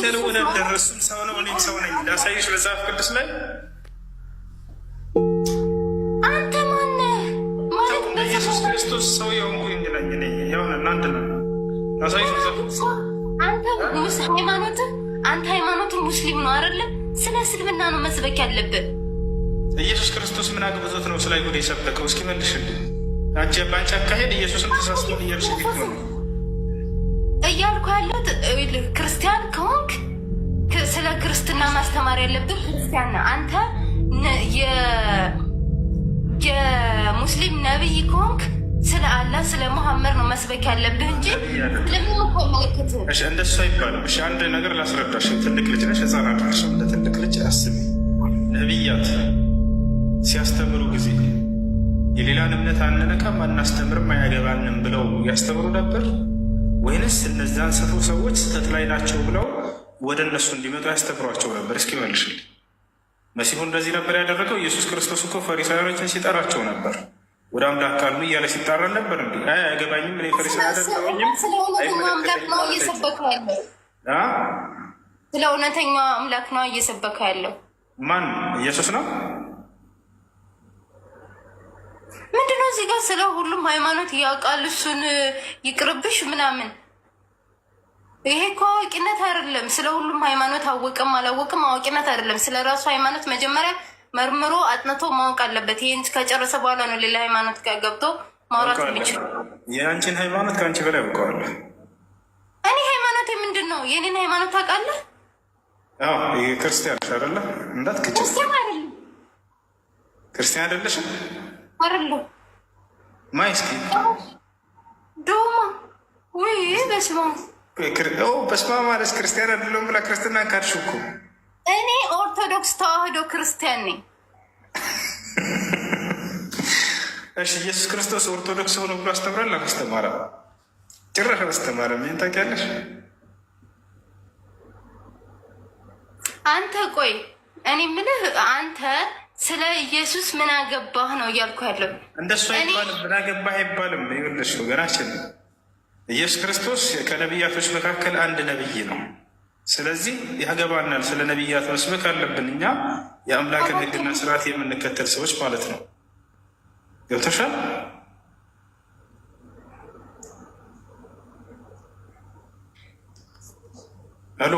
ሳልወዳደር እሱም ሰው ነው እኔም ሰው ነኝ። ላሳይሽ መጽሐፍ ቅዱስ ላይ አንተ ማነህ ማለት ኢየሱስ ክርስቶስ ሰው የሆንኩኝ ነኝ እኔ ያው እናንተ ነው። ላሳይሽ መጽሐፍ አንተ ሃይማኖት ሙስሊም ነው አይደለ? ስለ እስልምና ነው መስበክ ያለብን። ኢየሱስ ክርስቶስ ምን አግብቶት ነው ስለ አይሁድ የሰበከው? እስኪ መልሽልኝ። አንቺ ባንቺ አካሄድ ኢየሱስን ተሳስቶ እያልሽ ነው እያልኩ ያለሁት። ክርስቲያን ከሆንክ ስለ ክርስትና ማስተማር ያለብን ክርስቲያን ነው። አንተ የሙስሊም ነቢይ ከሆንክ ስለ አላህ ስለ ሙሐመድ ነው መስበክ ያለብህ እንጂ እሺ እንደሱ አይባልም። እሺ አንድ ነገር ላስረዳሽ። ትልቅ ልጅ ነሽ፣ ህፃን አይደለሽም። እንደ ትልቅ ልጅ አስቢ። ነቢያት ሲያስተምሩ ጊዜ የሌላን እምነት አንነካም አናስተምርም አያገባንም ብለው ያስተምሩ ነበር ወይንስ እነዚያን ሰፉ ሰዎች ስህተት ላይ ናቸው ብለው ወደ እነሱ እንዲመጡ ያስተምሯቸው ነበር? እስኪ መልሽልኝ። መሲሁ እንደዚህ ነበር ያደረገው? ኢየሱስ ክርስቶስ እኮ ፈሪሳውያኖችን ሲጠራቸው ነበር። ወደ አምላክ ካሉ እያለ ሲጣራ ነበር። እንዲ አያገባኝም እኔ ፈሪሳዊ አደረገኝም። ስለ እውነተኛው አምላክ ነው እየሰበከ ያለው። ስለ እውነተኛው አምላክ ነው እየሰበከ ያለው። ማን? ኢየሱስ ነው። ምንድነው እዚህ ጋር ስለ ሁሉም ሃይማኖት ያውቃል እሱን ይቅርብሽ ምናምን። ይሄ እኮ አዋቂነት አይደለም። ስለ ሁሉም ሃይማኖት አወቅም አላወቅም አዋቂነት አይደለም። ስለ ራሱ ሃይማኖት መጀመሪያ መርምሮ አጥንቶ ማወቅ አለበት። ይህን ከጨረሰ በኋላ ነው ሌላ ሃይማኖት ጋር ገብቶ ማውራት የሚችል። የአንቺን ሃይማኖት ከአንቺ በላይ ያውቀዋለሁ። እኔ ሃይማኖት ምንድን ነው? የኔን ሃይማኖት ታውቃለህ? ክርስቲያን አይደለ? እንዳትክጭ። ክርስቲያን አይደለሽም? አይደለሁ። ማይ እስኪ ዶማ ወይ በስመ አብ ማለት ክርስቲያን አይደለሁም ብላ ክርስትና ካድሽ እኮ። እኔ ኦርቶዶክስ ተዋህዶ ክርስቲያን ነኝ። እሺ ኢየሱስ ክርስቶስ ኦርቶዶክስ ሆኖ ብሎ አስተምራል? አላስተማረም። ጭራሽ አላስተማረም። ይህን ታውቂያለሽ? አንተ ቆይ እኔ ምልህ አንተ ስለ ኢየሱስ ምን አገባህ ነው እያልኩ ያለው። እንደሱ አይባልም። ምን አገባህ አይባልም። ይኸውልሽ ወገናችን ኢየሱስ ክርስቶስ ከነቢያቶች መካከል አንድ ነቢይ ነው። ስለዚህ ያገባናል። ስለ ነቢያት መስበክ አለብን። እኛ የአምላክን ሕግና ስርዓት የምንከተል ሰዎች ማለት ነው። ገብቶሻል? አሎ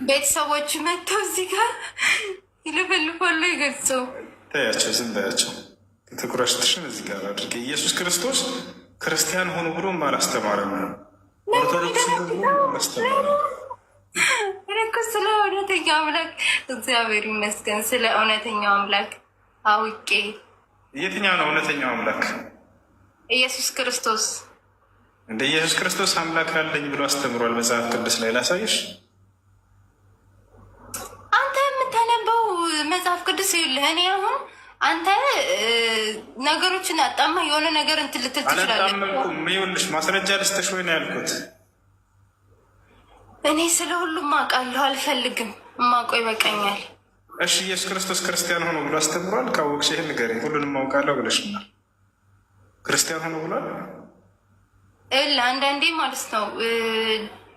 ቤተሰቦች መጥተው እዚህ ጋር ይለፈልፋሉ። ይገልጸው ታያቸው፣ ዝም በያቸው። ትኩረትሽን እዚህ ጋር አድርጌ ኢየሱስ ክርስቶስ ክርስቲያን ሆኑ ብሎም አላስተማረም። ኦርቶዶክስ ሆኑ ብሎ አላስተማረም። ስለ እውነተኛው አምላክ እግዚአብሔር ይመስገን። ስለ እውነተኛው አምላክ አውቄ። የትኛው ነው እውነተኛው አምላክ? ኢየሱስ ክርስቶስ። እንደ ኢየሱስ ክርስቶስ አምላክ አለኝ ብሎ አስተምሯል መጽሐፍ ቅዱስ ላይ። ላሳይሽ። አንተ የምታነበው መጽሐፍ ቅዱስ ይኸውልህ። እኔ አሁን አንተ ነገሮችን አጣማ የሆነ ነገር እንትን ልትል ትችላለህ። አላጣመምኩም። ይኸውልሽ ማስረጃ ልስጥሽ ወይ ነው ያልኩት። እኔ ስለ ሁሉም አውቃለሁ፣ አልፈልግም። እማውቀው ይበቃኛል። እሺ ኢየሱስ ክርስቶስ ክርስቲያን ሆኖ ብሎ አስተምሯል? ካወቅሽ ይህን ንገሪኝ። ሁሉንም አውቃለሁ ብለሽናል። ክርስቲያን ሆኖ ብሏል? አንዳንዴ ማለት ነው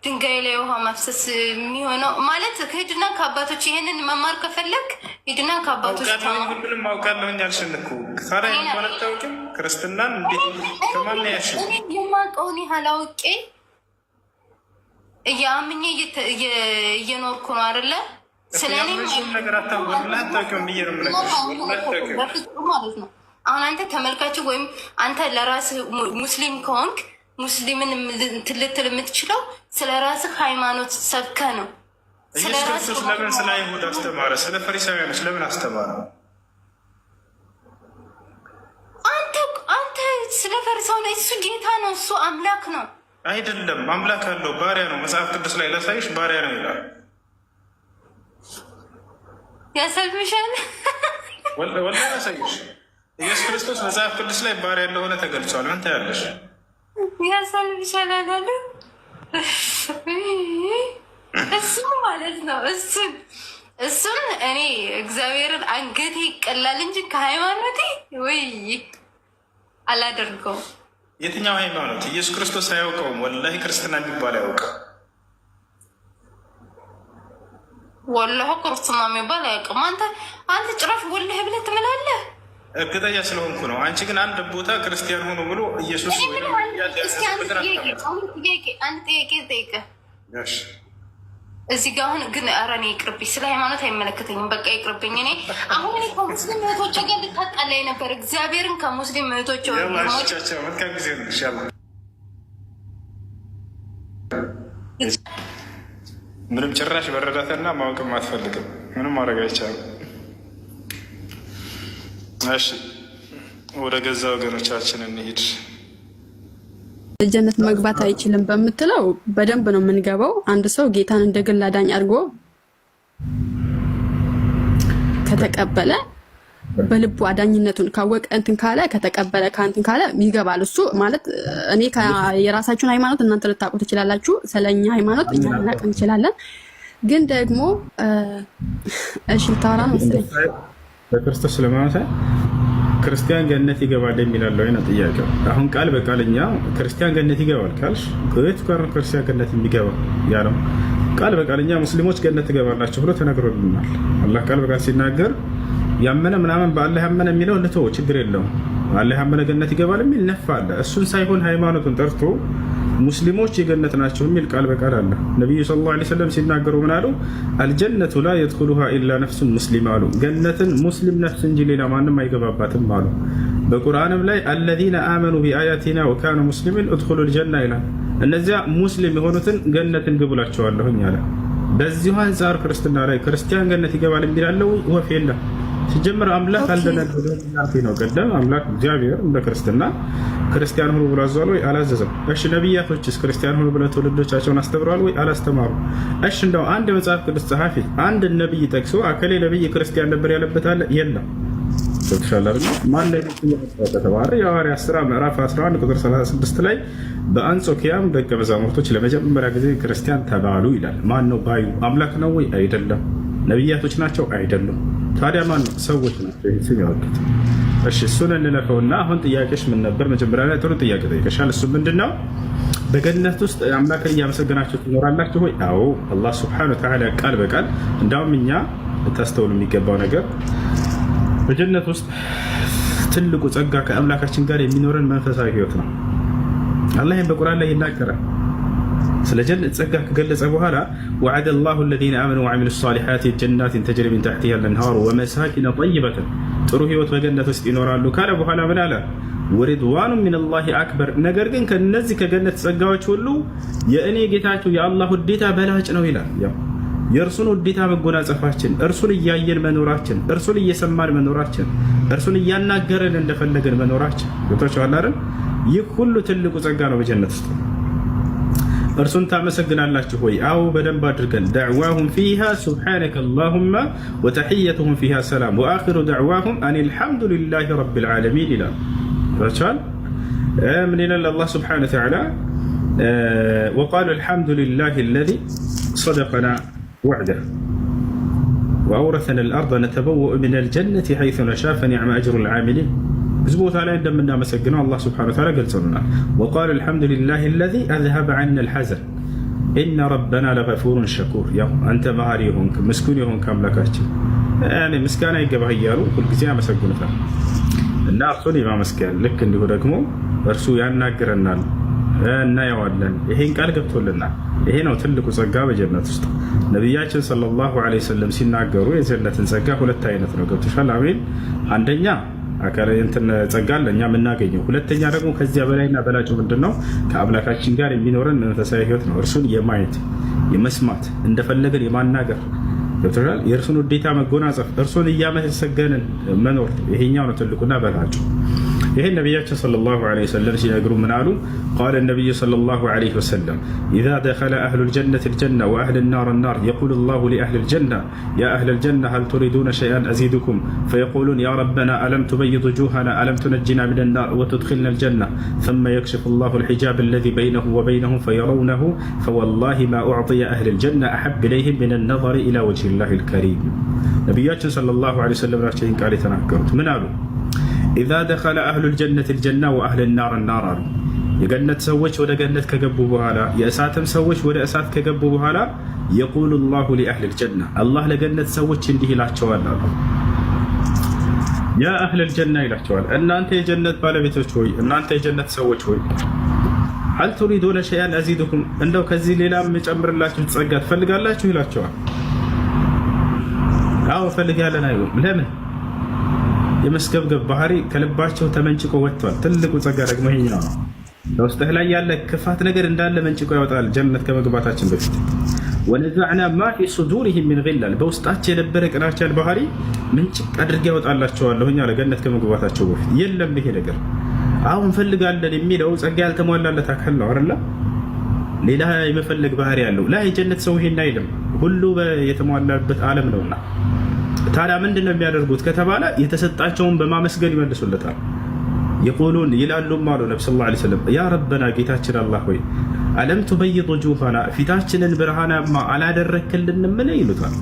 ድንጋይ ላይ ውሃ ማፍሰስ የሚሆነው ማለት ሂድና ከአባቶች ይሄንን መማር ከፈለግ ሂድና ከአባቶች ሁሉንም አውቃለሁኝ አልሽን እኮ። ታዲያ እንኳን አታውቂም ክርስትናን? እንዴት ከማን ያሽ? የማውቀውን ያህል አውቄ እያምኜ እየኖርኩ ነው አይደለ? ስለኔ ነገር አታውቂውም ብዬ ነው ማለት ነው። አሁን አንተ ተመልካች ወይም አንተ ለራስህ ሙስሊም ከሆንክ ሙስሊምን ልትል የምትችለው ስለ ራስህ ሃይማኖት ሰብከ ነው። ኢየሱስ ክርስቶስ ለምን ስለ አይሁድ አስተማረ? ስለ ፈሪሳውያኖች ለምን አስተማረ? አንተ ስለ ፈሪሳውያን እሱ ጌታ ነው፣ እሱ አምላክ ነው። አይደለም፣ አምላክ አለው፣ ባሪያ ነው። መጽሐፍ ቅዱስ ላይ ላሳይሽ፣ ባሪያ ነው ይላል። ያሰልምሻል። ወላ ላሳይሽ። ኢየሱስ ክርስቶስ መጽሐፍ ቅዱስ ላይ ባሪያ እንደሆነ ተገልጿል። ምን ታያለሽ? ያሰልምሻል አላለ እሱ ማለት ነው። እሱን እኔ እግዚአብሔርን አንገቴ ይቀላል እንጂ ከሃይማኖቴ ወይ አላደርገውም። የትኛው ሃይማኖት? ኢየሱስ ክርስቶስ አያውቀውም። ወላሂ ክርስትና የሚባል አያውቅም። ወላሂ ክርስትና የሚባል አያውቅም። አንተ ጭራሽ ወላሂ ብለህ ትምላለህ። እርግጠኛ ስለሆንኩ ነው። አንቺ ግን አንድ ቦታ ክርስቲያን ሆኖ ብሎ ኢየሱስ አንድ ጥያቄ ጠይቀህ እዚህ ጋር አሁን ግን ኧረ እኔ ይቅርብኝ፣ ስለ ሃይማኖት አይመለከተኝም። በቃ ይቅርብኝ። እኔ አሁን ከሙስሊም እህቶች ጋር ልታጣላኝ ነበር። እግዚአብሔርን ከሙስሊም እህቶች ምንም ጭራሽ መረዳትና ማወቅም አትፈልግም። ምንም ማድረግ አይቻልም። እሺ ወደ ገዛ ወገኖቻችን እንሂድ። ጀነት መግባት አይችልም በምትለው በደንብ ነው የምንገባው። አንድ ሰው ጌታን እንደ ግል አዳኝ አድርጎ ከተቀበለ በልቡ አዳኝነቱን ካወቀ እንትን ካለ ከተቀበለ ካንትን ካለ ይገባል። እሱ ማለት እኔ የራሳችሁን ሃይማኖት እናንተ ልታውቁ ትችላላችሁ፣ ስለኛ ሃይማኖት እኛ ልናውቅ እንችላለን። ግን ደግሞ እሺ ታራ ነው መሰለኝ በክርስቶስ ለማለት ክርስቲያን ገነት ይገባል የሚላለው አይነት ጥያቄው። አሁን ቃል በቃልኛ ክርስቲያን ገነት ይገባል ካልሽ ከየት ጋር ነው ክርስቲያን ገነት የሚገባ ያለው? ቃል በቃልኛ ሙስሊሞች ገነት ይገባላችሁ ብሎ ተነግሮልናል። አላህ ቃል በቃል ሲናገር ያመነ ምናምን በአላህ ያመነ የሚለው ልተው ችግር የለውም። አላህ ያመነ ገነት ይገባል የሚል ነፋ አለ። እሱን ሳይሆን ሃይማኖቱን ጠርቶ ሙስሊሞች የገነት ናቸው የሚል ቃል በቃል አለ። ነብዩ ሰለላሁ ዐለይሂ ወሰለም ሲናገሩ ምን አሉ? አልጀነቱ ላ የድኹሉሃ ኢላ ነፍሱን ሙስሊም አሉ። ገነትን ሙስሊም ነፍስ እንጂ ሌላ ማንም አይገባባትም አሉ። በቁርአንም ላይ አለዚነ አመኑ ቢአያቲና ወካኑ ሙስሊሚን እድኹሉል ጀና ይላል። እነዚያ ሙስሊም የሆኑትን ገነትን ግቡላቸዋለሁኝ አለ። በዚሁ አንጻር ክርስትና ላይ ክርስቲያን ገነት ይገባል የሚላለው ወፍ የለም። ሲጀምር አምላክ አልደነገገ ነው። ቀደም አምላክ እግዚአብሔር እንደ ክርስትና ክርስቲያን ሆኖ ብሎ አዟል ወይ? አላዘዘም። እሺ ነቢያቶችስ ክርስቲያን ሆኖ ብለው ትውልዶቻቸውን አስተምረዋል ወይ? አላስተማሩ። እሺ እንደው አንድ መጽሐፍ ቅዱስ ጸሐፊ አንድ ነብይ ጠቅሶ አከሌ ነብይ ክርስቲያን ነበር ያለበት አለ? የለም። ተሻላል ማን ላይ ተባረ? የሐዋርያት ሥራ ምዕራፍ 11 ቁጥር 36 ላይ በአንጾኪያም ደቀ መዛሙርቶች ለመጀመሪያ ጊዜ ክርስቲያን ተባሉ ይላል። ማን ነው ባዩ? አምላክ ነው ወይ? አይደለም። ነቢያቶች ናቸው? አይደሉም። ታዲያ ማን ነው? ሰዎች ናቸው ይህን ስም ያወጡት። እሺ እሱን እንለፈውና አሁን ጥያቄሽ ምን ነበር? መጀመሪያ ላይ ጥሩ ጥያቄ ጠይቀሻል። እሱ ምንድነው? በገነት ውስጥ አምላክን እያመሰገናችሁ ትኖራላችሁ ወይ? አዎ አላህ ሱብሓነሁ ወተዓላ ቃል በቃል እንዳውም እኛ ልታስተውሉ የሚገባው ነገር በጀነት ውስጥ ትልቁ ጸጋ ከአምላካችን ጋር የሚኖረን መንፈሳዊ ህይወት ነው። አላህ በቁርአን ላይ ይናገራል። ስለ ጀነት ጸጋ ከገለጸ በኋላ ወዐደ አላሁ አለዚነ አመኑ ወዐሚሉ ሷሊሓቲ ጀናትን ተጅሪ ሚን ተሕቲሃ አልአንሃሩ ወመሳኪነ ጠይበተን ጥሩ ህይወት በገነት ውስጥ ይኖራሉ ካለ በኋላ ምን አለ? ወሪድዋኑ ሚነላሂ አክበር። ነገር ግን ከነዚህ ከገነት ጸጋዎች ሁሉ የእኔ ጌታችሁ የአላህ ውዴታ በላጭ ነው ይላል። የእርሱን ውዴታ መጎናጸፋችን፣ እርሱን እያየን መኖራችን፣ እርሱን እየሰማን መኖራችን፣ እርሱን እያናገረን እንደፈለገን መኖራችን ገብቷችኋል አይደል? ይህ ሁሉ ትልቁ ጸጋ ነው በጀነት ውስጥ። እርሱን ታመሰግናላችሁ ወይ? አዎ በደንብ አድርገን። ደዕዋሁም ፊሃ ሱብሓነከ አላሁመ ወተሕየቱሁም ፊሃ ሰላም ወአኺሩ ደዕዋሁም አን አልሐምዱሊላሂ ረቢል ዓለሚን ይላል። ገብቷችኋል? ምን ይላል አላህ ሱብሓነሁ ወተዓላ? ወቃሉ አልሐምዱሊላሂ አለዚ ሰደቀና وعده وأورثنا الأرض نتبوأ من الجنة حيث نشاء فنعم أجر العاملين. ብዙ ቦታ ላይ እንደምናመሰግነው አላህ ሱብሓነሁ ወተዓላ ገልጾልናል። وقالوا الحمد لله الذي أذهب عنا الحزن إن ربنا لغفور شكور። ያው አንተ መሐሪ ሆንክ ምስጉን ሆንክ አምላካችን እኔ ምስጋና ይገባህ እያሉ ሁልጊዜ ያመሰግኑታል። እና እርሱን የማመስገን ልክ እንዲሁ ደግሞ እርሱ ያናግረናል እናየዋለን። ይሄን ቃል ገብቶልናል። ይሄ ነው ትልቁ ጸጋ በጀነት ውስጥ። ነቢያችን ሰለላሁ ዐለይሂ ወሰለም ሲናገሩ የጀነትን ጸጋ ሁለት አይነት ነው። ገብቶሻል? አሜን። አንደኛ አካል እንትን ጸጋ ለኛ የምናገኘው፣ ሁለተኛ ደግሞ ከዚያ በላይና በላጩ ምንድነው? ከአምላካችን ጋር የሚኖረን መንፈሳዊ ህይወት ነው። እርሱን የማየት የመስማት እንደፈለገን የማናገር ገብቶሻል? የእርሱን ውዴታ መጎናጸፍ፣ እርሱን እያመሰገንን መኖር፣ ይሄኛው ነው ትልቁና በላጩ። ይሄን ነቢያችን ሰለላሁ ዐለይሂ ወሰለም ሲነግሩ ምን አሉ? ቃለ ነቢዩ ሰለላሁ ዐለይሂ ወሰለም ኢዛ ደኸለ አህሉል ጀነቲ አልጀነ ወአህሉን ናር አናር የቁሉ ላሁ ሊአህሊል ጀነ ያ አህለል ጀነ ሀል ቱሪዱነ ሸይአን አዚድኩም ፈየቁሉን ያ ረበና አለም ቱበይድ ውጁሀና አለም ቱነጂና ሚነ ናር ወቱድኺልና አልጀነ ثم يكشف الله الحجاب الذي بينه وبينهم فيرونه فوالله ما أعطي أهل الجنة أحب إليهم من النظر إلى وجه الله الكريم. ነቢያችን ሰለላሁ ዐለይሂ ወሰለም ናቸው ይህን ቃል የተናገሩት። ምን አሉ? ኢዛ ደኸለ አህሉል ጀነቲ አልጀነ ወአህሉን ናር አናር አሉ። የገነት ሰዎች ወደ ገነት ከገቡ በኋላ የእሳትም ሰዎች ወደ እሳት ከገቡ በኋላ የቁሉ ላሁ ሊአህል ልጀና አላህ ለገነት ሰዎች እንዲህ ይላቸዋል አሉ ያ አህል ልጀና ይላቸዋል እናንተ የጀነት ባለቤቶች ሆይ እናንተ የጀነት ሰዎች ሆይ ሀል ቱሪዱነ ሸይአን አዚድኩም እንደው ከዚህ ሌላ የጨምርላችሁ ጸጋ ትፈልጋላችሁ ይላቸዋል አዎ ፈልጋለን አይሉም ለምን የመስገብገብ ባህሪ ከልባቸው ተመንጭቆ ወጥቷል ትልቁ ጸጋ ደግሞ ይሄኛው ነው በውስጥህ ላይ ያለ ክፋት ነገር እንዳለ መንጭቆ ያወጣል ጀነት ከመግባታችን በፊት ወነዛዕና ማ ፊ ሱዱሪሂም ሚን ጊላል በውስጣቸው የነበረ ቅናቻን ባህሪ ምንጭቅ አድርጌ ያወጣላቸዋለሁ እኛ ለገነት ከመግባታቸው በፊት የለም ይሄ ነገር አሁን ፈልጋለን የሚለው ጸጋ ያልተሟላለት አካል ነው አይደል ሌላ የመፈለግ ባህሪ ያለው ላይ የጀነት ሰው ይሄን አይልም ሁሉ የተሟላበት ዓለም ነውና ታዲያ ምንድነው የሚያደርጉት ከተባለ የተሰጣቸውን በማመስገን ይመልሱለታል يقولون ይላሉም አሉ ነብዩ ሰለላሁ ዐለይሂ ወሰለም ያ ረበና ጌታችን አላህ ሆይ አለም تبيض وجوهنا ፊታችንን ብርሃናማ አላደረክልንም ምን ይሉታል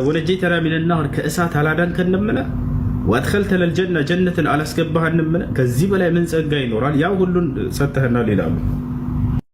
ወነጀይተና ሚን النار ከእሳት አላዳንከንም ምን ወአድኸልተና الجنة ጀነትን አላስገባህንም ምን ከዚህ በላይ ምን ጸጋ ይኖራል ያ ሁሉን ሰጥተህናል ይላሉ